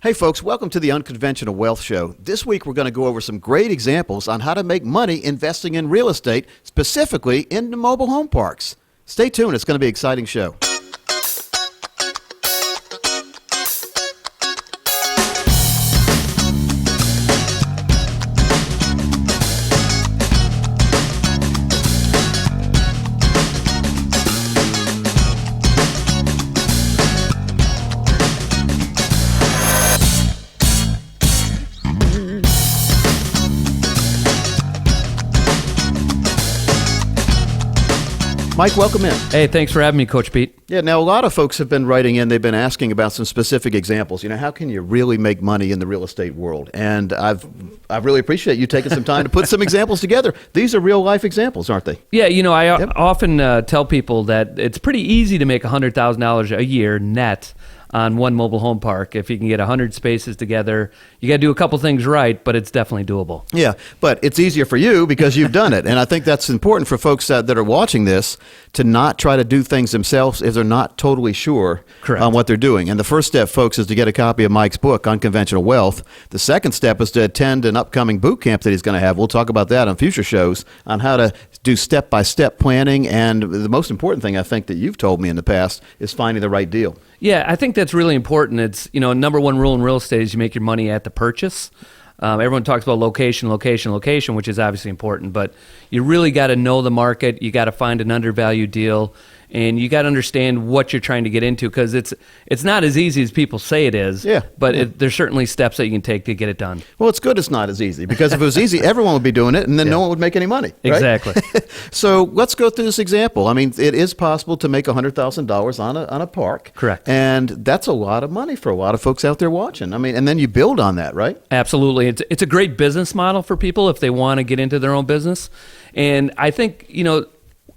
Hey folks, welcome to the Unconventional Wealth Show. This week we're going to go over some great examples on how to make money investing in real estate, specifically in the mobile home parks. Stay tuned, it's going to be an exciting show. Mike, welcome in. Hey, thanks for having me, Coach Pete. Yeah, now a lot of folks have been writing in, they've been asking about some specific examples. You know, how can you really make money in the real estate world? And I really appreciate you taking some time to put some examples together. These are real life examples, aren't they? Yeah, you know, I often tell people that it's pretty easy to make $100,000 a year net on one mobile home park. If you can get 100 spaces together, you got to do a couple things right, but it's definitely doable. Yeah, but it's easier for you because you've done it. And I think that's important for folks that are watching this to not try to do things themselves if they're not totally sure on what they're doing. And the first step, folks, is to get a copy of Mike's book, Unconventional Wealth. The second step is to attend an upcoming boot camp that he's going to have. We'll talk about that on future shows on how to do step-by-step planning. And the most important thing I think that you've told me in the past is finding the right deal. Yeah, I think that's really important. It's, you know, number one rule in real estate is you make your money at the purchase. Everyone talks about location, which is obviously important, but you really got to know the market. You got to find an undervalued deal, and you got to understand what you're trying to get into, because it's not as easy as people say it is. Yeah. But there's certainly steps that you can take to get it done. Well, it's good it's not as easy, because if it was easy, everyone would be doing it, and then no one would make any money. Right? Exactly. So let's go through this example. I mean, it is possible to make $100,000 on a park. Correct. And that's a lot of money for a lot of folks out there watching. I mean, and then you build on that, right? Absolutely. It's a great business model for people if they want to get into their own business. And I think, you know,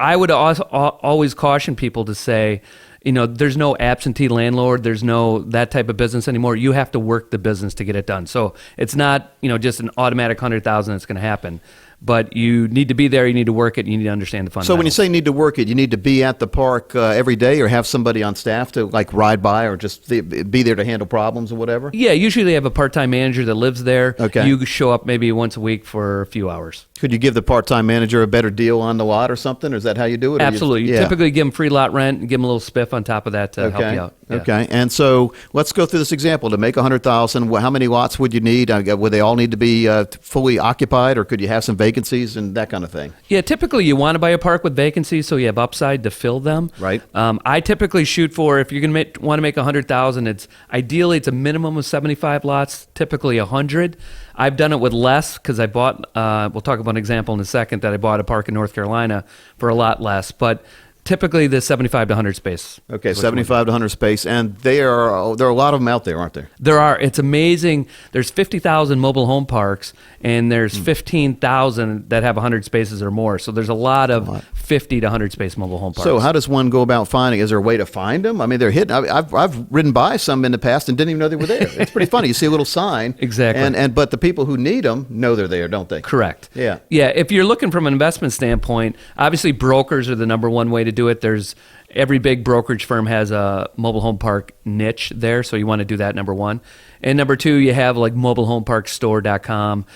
I would always caution people to say, you know, there's no absentee landlord. There's no that type of business anymore. You have to work the business to get it done. So it's not, you know, just an automatic 100,000 that's going to happen. But you need to be there, you need to work it, you need to understand the fundamentals. So when you say need to work it, you need to be at the park every day, or have somebody on staff to like ride by, or just be there to handle problems or whatever? Yeah, usually they have a part-time manager that lives there. Okay. You show up maybe once a week for a few hours. Could you give the part-time manager a better deal on the lot or something? Or is that how you do it? Absolutely. You typically give them free lot rent and give them a little spiff on top of that to help you out. Yeah. Okay. And so let's go through this example. To make $100,000, how many lots would you need? Would they all need to be fully occupied, or could you have some vacancies and that kind of thing? Yeah, typically you want to buy a park with vacancies so you have upside to fill them. Right. I typically shoot for, if you're going to want to make $100,000, it's a minimum of 75 lots, typically 100. I've done it with less because I bought, we'll talk about an example in a second, that I bought a park in North Carolina for a lot less. But typically the 75 to 100 space. Okay, 75 to 100 space. And there are a lot of them out there, aren't there? There are. It's amazing. There's 50,000 mobile home parks, and there's 15,000 that have 100 spaces or more. So there's a lot of 50 to 100 space mobile home parks. So how does one go about finding? Is there a way to find them? I mean, they're hidden. I've ridden by some in the past and didn't even know they were there. It's pretty funny. You see a little sign. Exactly. But the people who need them know they're there, don't they? Correct. Yeah. Yeah. If you're looking from an investment standpoint, obviously brokers are the number one way to do it. There's every big brokerage firm has a mobile home park niche there, so you want to do that, number one. And number two, you have like mobilehomeparkstore.com,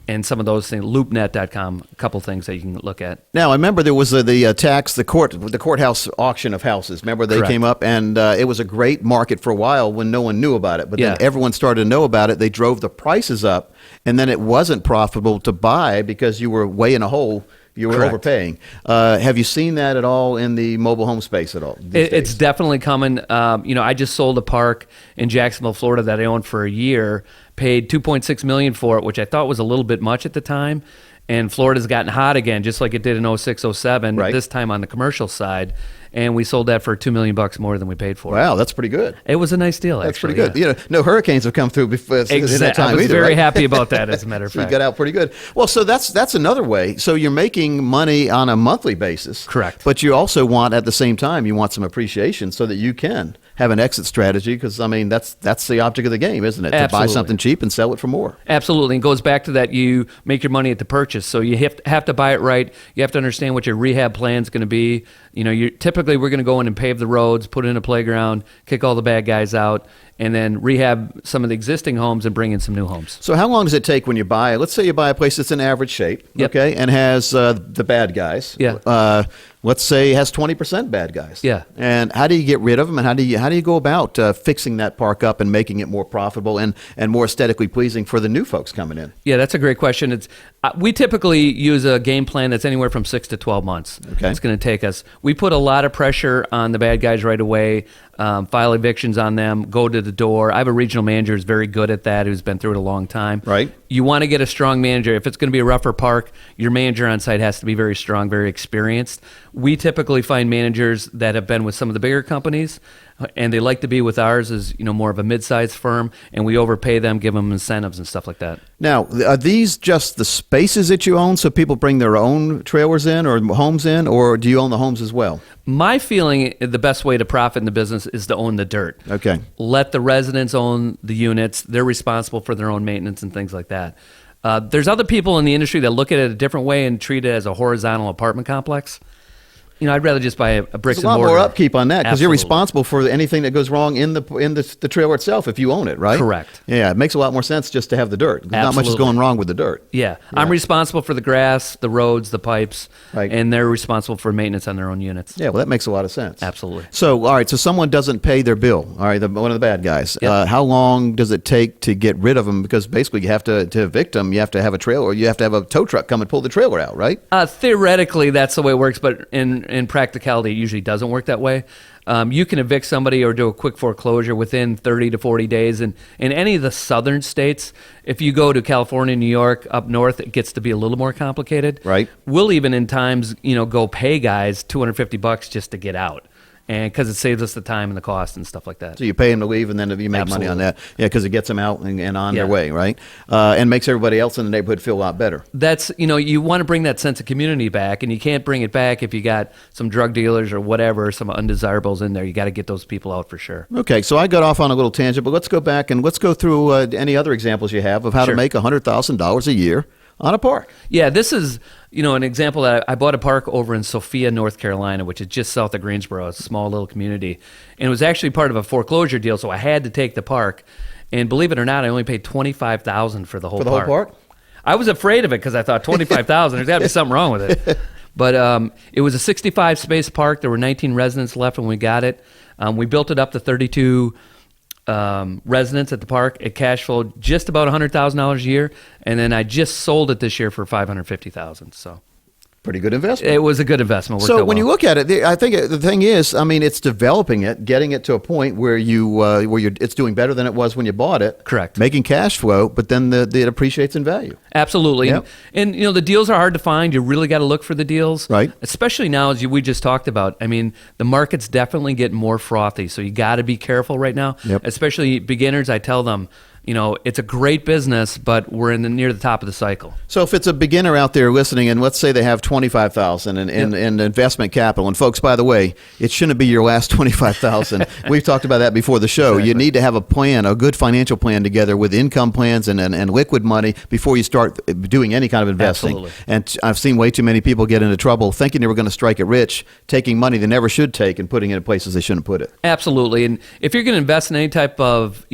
and some of those things, loopnet.com, a couple things that you can look at. Now, I remember there was the courthouse auction of houses. Remember they came up, and it was a great market for a while when no one knew about it. But then everyone started to know about it. They drove the prices up, and then it wasn't profitable to buy because you were way in a hole. You were overpaying. Have you seen that at all in the mobile home space at all? It's definitely coming. You know, I just sold a park in Jacksonville, Florida that I owned for a year, paid $2.6 million for it, which I thought was a little bit much at the time. And Florida's gotten hot again, just like it did in 06, 07, this time on the commercial side. And we sold that for $2 million more than we paid for it. Wow, that's pretty good. It was a nice deal, actually. That's pretty good. You know, no hurricanes have come through before at that time I was either, very happy about that, as a matter of So fact. you got out pretty good. Well, so that's another way. So you're making money on a monthly basis. Correct. But you also want, at the same time, you want some appreciation so that you can have an exit strategy, because I mean that's the object of the game, isn't it? To Absolutely. buy something cheap and sell it for more. Absolutely. And it goes back to that, you make your money at the purchase. So you have to buy it right. You have to understand what your rehab plan is going to be. You know, typically we're going to go in and pave the roads, put in a playground, kick all the bad guys out, and then rehab some of the existing homes and bring in some new homes. So how long does it take when you buy, let's say you buy a place that's in average shape, Yep. okay, and has the bad guys. Yeah. Let's say it has 20% bad guys. Yeah. And how do you get rid of them, and how do you go about fixing that park up and making it more profitable and more aesthetically pleasing for the new folks coming in? Yeah, that's a great question. It's we typically use a game plan that's anywhere from 6 to 12 months. Okay. It's going to take us. We put a lot of pressure on the bad guys right away, file evictions on them, go to the door. I have a regional manager who's very good at that, who's been through it a long time. Right. You want to get a strong manager. If it's going to be a rougher park, your manager on site has to be very strong, very experienced. We typically find managers that have been with some of the bigger companies, and they like to be with ours as, you know, more of a mid-sized firm, and we overpay them, give them incentives and stuff like that. Now, are these just the spaces that you own, so people bring their own trailers in or homes in, or do you own the homes as well? My feeling, the best way to profit in the business is to own the dirt. Okay. Let the residents own the units. They're responsible for their own maintenance and things like that. There's other people in the industry that look at it a different way and treat it as a horizontal apartment complex. You know, I'd rather just buy a bricks There's a and lot mortar. more upkeep on that, because you're Absolutely. responsible for anything that goes wrong in the trailer itself if you own it, right? Correct. Yeah, it makes a lot more sense just to have the dirt. Not much is Absolutely. going wrong with the dirt. Yeah. I'm responsible for the grass, the roads, the pipes, Right. and they're responsible for maintenance on their own units. Yeah, well, that makes a lot of sense. Absolutely. So, all right, so someone doesn't pay their bill, all right, one of the bad guys. Yep. How long does it take to get rid of them? Because basically you have to evict them, you have to have a trailer, or you have to have a tow truck come and pull the trailer out, right? Theoretically, that's the way it works, but in practicality, it usually doesn't work that way. You can evict somebody or do a quick foreclosure within 30 to 40 days. And in any of the southern states, if you go to California, New York, up north, it gets to be a little more complicated. Right. We'll even in times, go pay guys $250 just to get out. And because it saves us the time and the cost and stuff like that. So you pay them to leave, and then you make money on that. Yeah, because it gets them out and on their way, right? And makes everybody else in the neighborhood feel a lot better. That's, you want to bring that sense of community back, and you can't bring it back if you got some drug dealers or whatever, some undesirables in there. You got to get those people out for sure. Okay, so I got off on a little tangent, but let's go back and let's go through any other examples you have of how Sure. to make $100,000 a year on a park. Yeah, this is, an example that I bought a park over in Sophia, North Carolina, which is just south of Greensboro, a small little community. And it was actually part of a foreclosure deal, so I had to take the park. And believe it or not, I only paid $25,000 for the whole park. For the whole park? I was afraid of it because I thought $25,000, there's got to be something wrong with it. But it was a 65 space park. There were 19 residents left when we got it. We built it up to 32 residents at the park. It cash flowed just about $100,000 a year, and then I just sold it this year for $550,000. So Pretty good investment. it was a good investment. Worked So out when well. you look at it, I think the thing is, it's developing it, getting it to a point where it's doing better than it was when you bought it. Correct. Making cash flow, but then it appreciates in value. Absolutely. Yep. And the deals are hard to find. You really got to look for the deals. Right. Especially now, as we just talked about. The market's definitely getting more frothy, so you got to be careful right now. Yep. Especially beginners, I tell them, it's a great business, but we're near the top of the cycle. So if it's a beginner out there listening, and let's say they have $25,000 in investment capital, and folks, by the way, it shouldn't be your last $25,000. We've talked about that before the show. Exactly. You need to have a plan, a good financial plan together with income plans and liquid money before you start doing any kind of investing. Absolutely. And I've seen way too many people get into trouble thinking they were going to strike it rich, taking money they never should take and putting it in places they shouldn't put it. Absolutely. And if you're going to invest in any type of,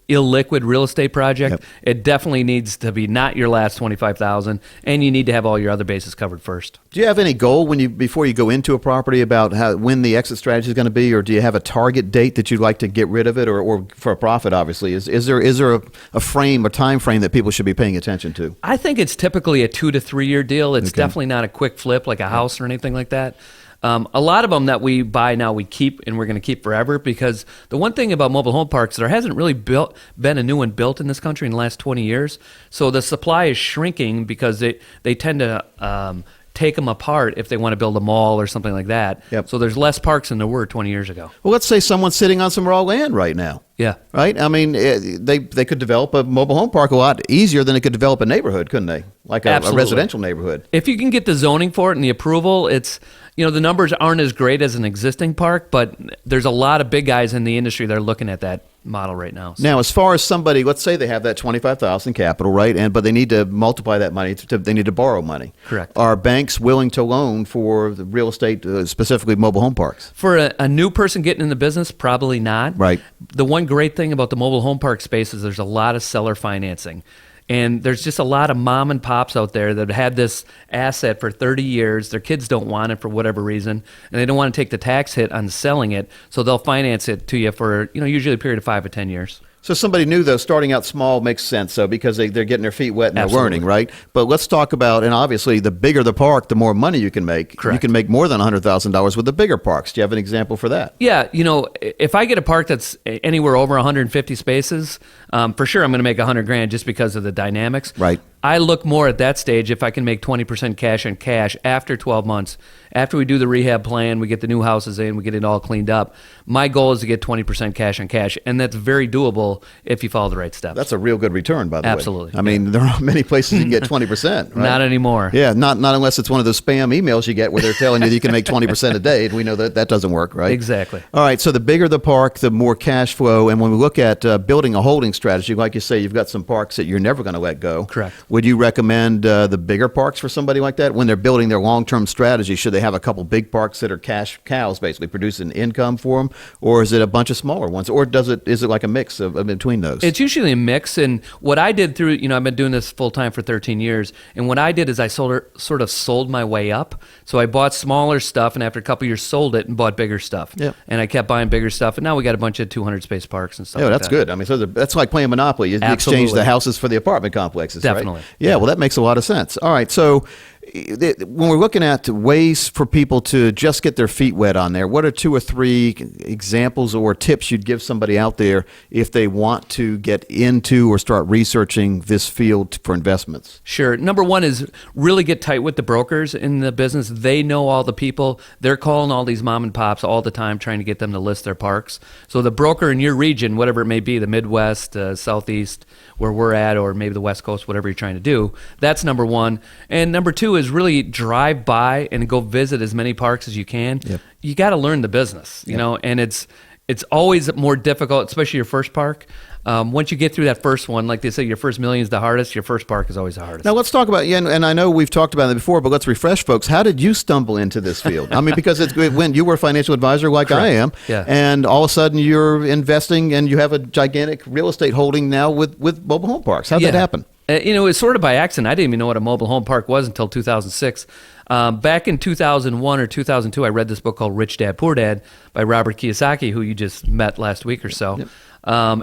illiquid real estate project, Yep. it definitely needs to be not your last $25,000, and you need to have all your other bases covered first. Do you have any goal before you go into a property about when the exit strategy is going to be, or do you have a target date that you'd like to get rid of it, or for a profit? Obviously, is there a frame, a time frame that people should be paying attention to? I think it's typically a 2 to 3 year deal. It's definitely not a quick flip like a house or anything like that. A lot of them that we buy now we keep, and we're going to keep forever, because the one thing about mobile home parks, there hasn't really been a new one built in this country in the last 20 years. So the supply is shrinking because they tend to take them apart if they want to build a mall or something like that. Yep. So there's less parks than there were 20 years ago. Well, let's say someone's sitting on some raw land right now. Yeah. Right? I mean, they could develop a mobile home park a lot easier than they could develop a neighborhood, couldn't they? Like a residential neighborhood. If you can get the zoning for it and the approval, it's, the numbers aren't as great as an existing park, but there's a lot of big guys in the industry that are looking at that model right now. So. Now, as far as somebody, let's say they have that $25,000 capital, right? But they need to multiply that money. They need to borrow money. Correct. Are banks willing to loan for the real estate, specifically mobile home parks? For a new person getting in the business, probably not. Right. The one great thing about the mobile home park space is there's a lot of seller financing. And there's just a lot of mom and pops out there that had this asset for 30 years. Their kids don't want it for whatever reason, and they don't want to take the tax hit on selling it, so they'll finance it to you for usually a period of 5 or 10 years. So somebody new, though, starting out small makes sense, though, because they're getting their feet wet and they're learning, right? But let's talk about, and obviously, the bigger the park, the more money you can make. Correct. You can make more than $100,000 with the bigger parks. Do you have an example for that? Yeah, if I get a park that's anywhere over 150 spaces, for sure I'm going to make $100,000 just because of the dynamics. Right. I look more at that stage if I can make 20% cash on cash after 12 months. After we do the rehab plan, we get the new houses in, we get it all cleaned up. My goal is to get 20% cash on cash, and that's very doable if you follow the right steps. That's a real good return, by the way. Absolutely. I mean, there aren't many places you can get 20%, right? Not anymore. Yeah, not unless it's one of those spam emails you get where they're telling you that you can make 20% a day, and we know that doesn't work, right? Exactly. All right, so the bigger the park, the more cash flow, and when we look at building a holding strategy, like you say, you've got some parks that you're never going to let go. Correct. Would you recommend the bigger parks for somebody like that? When they're building their long-term strategy, should they have a couple big parks that are cash cows, basically producing income for them, or is it a bunch of smaller ones, or is it like a mix of between those? It's usually a mix, and what I did through, I've been doing this full-time for 13 years, and what I did is I sort of sold my way up. So I bought smaller stuff, and after a couple years sold it and bought bigger stuff. Yep. And I kept buying bigger stuff, and now we got a bunch of 200-space parks and stuff like that's that. good. I mean, so that's like playing Monopoly. You exchange Absolutely. the houses for the apartment complexes, Definitely. right? Yeah, well, that makes a lot of sense. All right, so when we're looking at ways for people to just get their feet wet on there, what are 2 or 3 examples or tips you'd give somebody out there if they want to get into or start researching this field for investments? Sure. Number one is really get tight with the brokers in the business. They know all the people. They're calling all these mom and pops all the time trying to get them to list their parks. So the broker in your region, whatever it may be, the Midwest, Southeast, where we're at, or maybe the West Coast, whatever you're trying to do, that's number one. And number 2 is really drive by and go visit as many parks as you can. Yep. You got to learn the business, and it's always more difficult, especially your first park. Once you get through that first one, like they say, your first million is the hardest. Your first park is always the hardest. Now let's talk about, and I know we've talked about it before, but let's refresh folks. How did you stumble into this field? I mean, because it's when you were a financial advisor like Correct. I am, Yeah. and all of a sudden you're investing and you have a gigantic real estate holding now with mobile home parks. How'd that happen? It was sort of by accident. I didn't even know what a mobile home park was until 2006. Back in 2001 or 2002, I read this book called Rich Dad, Poor Dad by Robert Kiyosaki, who you just met last week or so. Yep.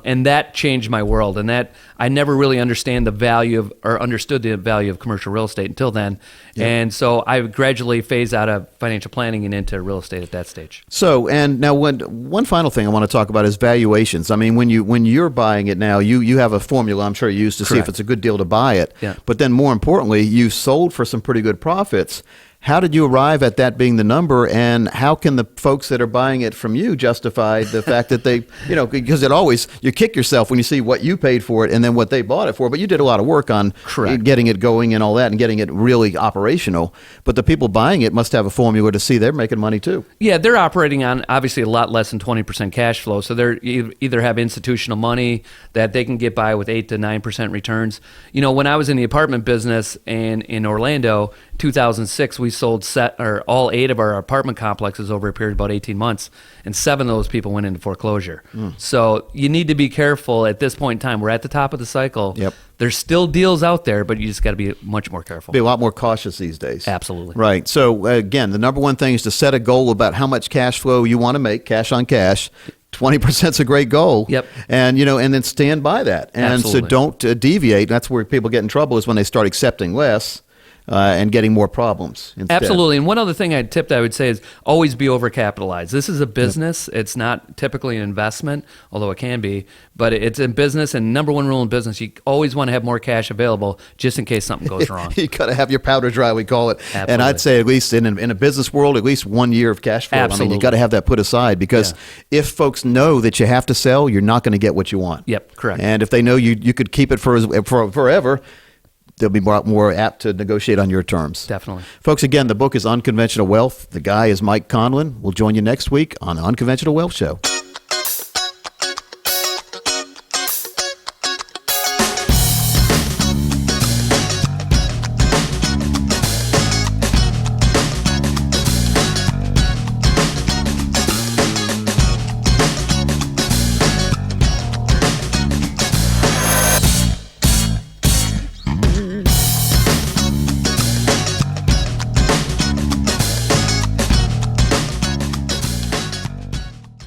And that changed my world. And that I never really understood the value of commercial real estate until then. Yep. And so I gradually phased out of financial planning and into real estate at that stage. So, and now one final thing I want to talk about is valuations. I mean, when you're buying it now, you have a formula I'm sure you use to see if Correct. it's a good deal to buy it. Yeah. But then more importantly, you sold for some pretty good profits. How did you arrive at that being the number, and how can the folks that are buying it from you justify the fact that they, because you kick yourself when you see what you paid for it and then what they bought it for, but you did a lot of work on Correct. getting it going and all that and getting it really operational. But the people buying it must have a formula to see they're making money too. Yeah, they're operating on obviously a lot less than 20% cash flow. So they're either have institutional money that they can get by with 8 to 9% returns. When I was in the apartment business and in Orlando, 2006, we sold all 8 of our apartment complexes over a period of about 18 months, and 7 of those people went into foreclosure. So you need to be careful at this point in time. We're at the top of the cycle. Yep. There's still deals out there, but you just got to be much more careful. Be a lot more cautious these days. Absolutely. Right. So again, the number one thing is to set a goal about how much cash flow you want to make, cash on cash. 20% is a great goal. Yep. And, and then stand by that. And Absolutely. so don't deviate. That's where people get in trouble, is when they start accepting less. and getting more problems instead. Absolutely. And one other thing I would say is always be overcapitalized. This is a business. Yep. It's not typically an investment, although it can be, but it's in business. And number one rule in business, you always want to have more cash available just in case something goes wrong. You got to have your powder dry, we call it. Absolutely. And I'd say at least in a business world, at least 1 year of cash flow. Absolutely. I mean, you got to have that put aside because if folks know that you have to sell, you're not going to get what you want. Yep, correct. And if they know you could keep it for forever, they'll be more apt to negotiate on your terms. Definitely. Folks, again, the book is Unconventional Wealth. The guy is Mike Conlon. We'll join you next week on the Unconventional Wealth Show.